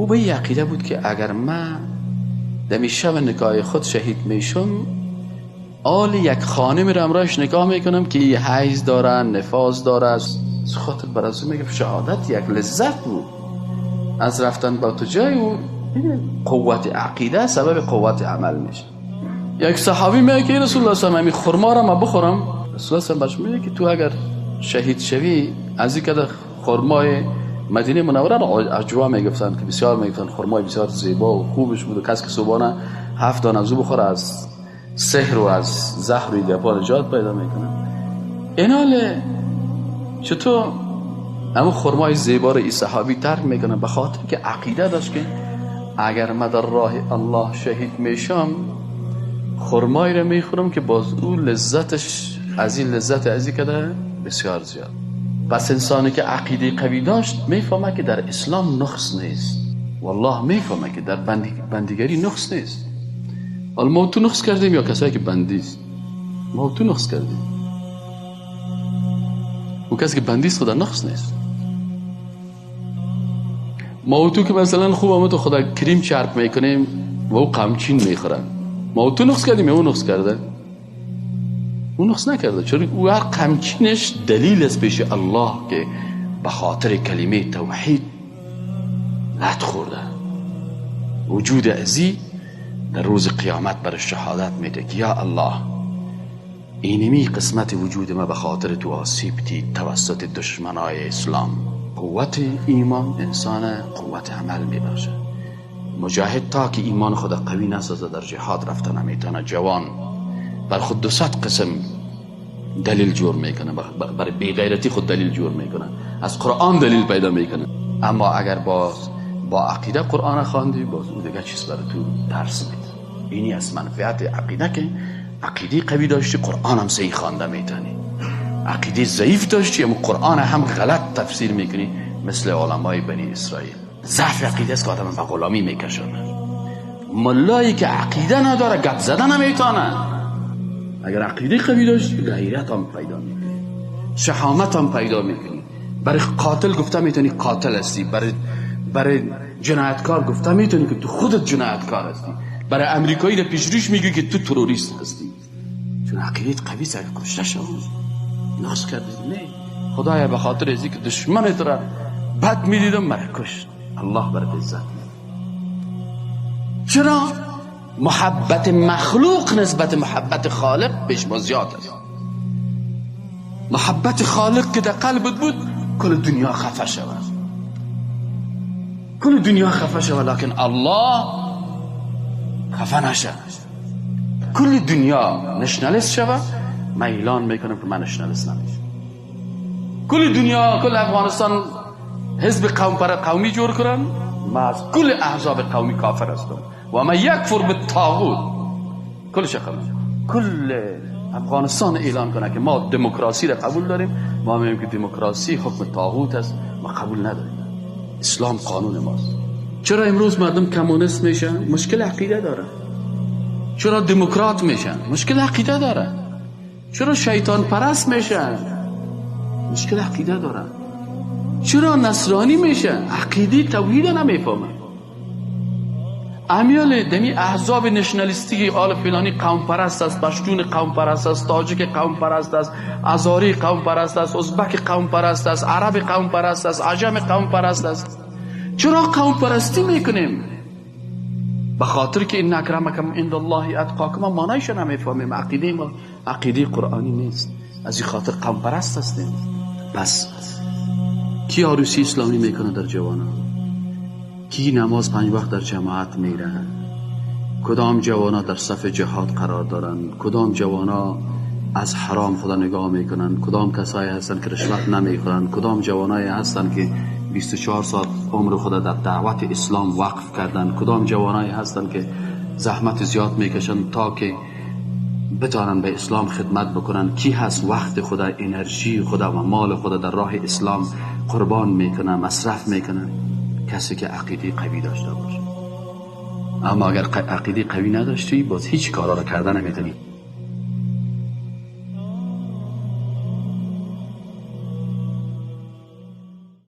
او به این عقیده بود که اگر من دمی شب نکاح خود شهید میشم، آل یک خانم را امراش نگاه میکنم که یه حیض داره، نفاس داره. از خاطر برازو میگه شهادت یک لذت بود از رفتن با تو جای. او قوت عقیده سبب قوت عمل میشه. یک صحابی میگه که رسول الله صلی الله علیه و آله خرما را ما بخورم. رسول الله صلی الله علیه و آله میگه که تو اگر شهید شوی از این که خرمای مدینه منوره را عجوا میگفتن که بسیار میگفتن خرمای بسیار زیبا و خوبش بود و کسی که صبحانه 7 دانه از او بخوره از سحر و از زهر و گپا نجات پیدا میکنه. ایناله چطور اما خرمای زیبا را این صحابی ترک میکنه؟ به خاطر که عقیده داشت که اگر من در راه الله شهید میشم خرمای را میخورم که باز او لذتش از این لذت از این کده بسیار زیاد. پس انسانی که عقیده قوی داشت میفهمه که در اسلام نقص نیست. والله میفهمه که در بندیگری نقص نیست. حالا ما تو نقص کردیم یا کسایی که بندیست؟ ما تو نقص کردیم. او کسی که بندیست خدا نقص نیست. ما تو که مثلا خوب آمد و خدا کریم چرب میکنیم و او قمچین میخورن، ما تو نقص کردیم یا او نقص کرده؟ او نقص نکرده، چون او هر قمچینش دلیل است پیش الله که به خاطر کلمه توحید لط خورده. وجود ازی در روز قیامت بر شهادت میده که یا الله اینمی قسمت وجود ما به خاطر تو آسیب دید توسط دشمنای اسلام. قوت ایمان انسان قوت عمل میبخشه. مجاهد تا که ایمان خدا قوی نسازه در جهاد رفتن نمیتونه. جوان بر خود 200 قسم دلیل جور میکنه، برای بیغیرتی خود دلیل جور میکنه، از قرآن دلیل پیدا میکنه. اما اگر با عقیده قرآن خواندی باز او دیگه چیز برای تو درس میده. اینی از منفعت عقیده که عقیده قوی داشتی قرآن هم صحیح خوانده میتونی. عقیده ضعیف داشتی اما قرآن هم غلط تفسیر میکنی، مثل علمای بنی اسرائیل. ضعف عقیده است که آدم به غلامی میکشونه. ملایی که عقیده نداره گپ زدن نمیتونه. اگر عقیده قوی داشتی غیرت هم پیدا میکنی، شهامت هم پیدا میکنی. برای قاتل گفته میتونی قاتل هستی، برای جنایتکار گفته میتونی که تو خودت جنایتکار هستی، برای امریکایی در پیشروش میگی که تو تروریست هستی. چون عقیدت قوی است. اگر کشته شو ناس کردی نه خدایا به خاطر ازی که دشمن تو را بد میدیدم مرا کشت، الله برات عزت میده. چرا؟ محبت مخلوق نسبت محبت خالق بیش با زیاد است. محبت خالق که در قلبت بود کل دنیا خفه شود، کل دنیا خفه شود، لکن الله خفه نشد. کل دنیا نشنالیست شود، من اعلان میکنم که من نشنالیست نمیشم. کل دنیا کل افغانستان حزب قومی جور کنن، من از کل احزاب قومی کافر هستم و من یکفر بالطاغوت. کل افغانستان اعلان کنه که ما دموکراسی را قبول داریم، ما میگیم که دموکراسی حکم طاغوت است، ما قبول نداریم. اسلام قانون ماست. چرا امروز مردم کمونیست میشن؟ مشکل عقیده داره. چرا دموکرات میشن؟ مشکل عقیده داره. چرا شیطان پرست میشن؟ مشکل عقیده داره. چرا نصرانی میشن؟ عقیده توحید نمیفهمن. امیال دمی احزاب نشنالیستی آل فلانی قوم پرست است، پشتون قوم پرست است، تاجیک قوم پرست است، ازاری قوم پرست است، ازبک قوم پرست است، عرب قوم پرست است، عجم قوم پرست است. چرا قوم پرستی میکنیم؟ به خاطر که این اکرمکم عند الله اتقاکم معنیش نمیفهمیم. عقیده ما عقیده قرآنی نیست، از این خاطر قوم پرست هستیم. بس کی عروسی اسلامی میکنه در جوانان؟ کی نماز 5 وقت در جماعت میره؟ کدام جوانا در صف جهاد قرار دارن؟ کدام جوانا از حرام خدا نگاه میکنن؟ کدام کسایی هستن که رشوت نمیخورن؟ کدام جوانایی هستن که 24 ساعت عمر خدا در دعوت اسلام وقف کردن؟ کدام جوانایی هستن که زحمت زیاد میکشن تا که بتانن به اسلام خدمت بکنن؟ کی هست وقت خدا، انرژی خدا و مال خدا در راه اسلام قربان میکنه، مصرف میکنه؟ کسی که عقیده قوی داشته باشه. اما اگر عقیده قوی نداشتی باز هیچ کارا را کردن نمیتونی.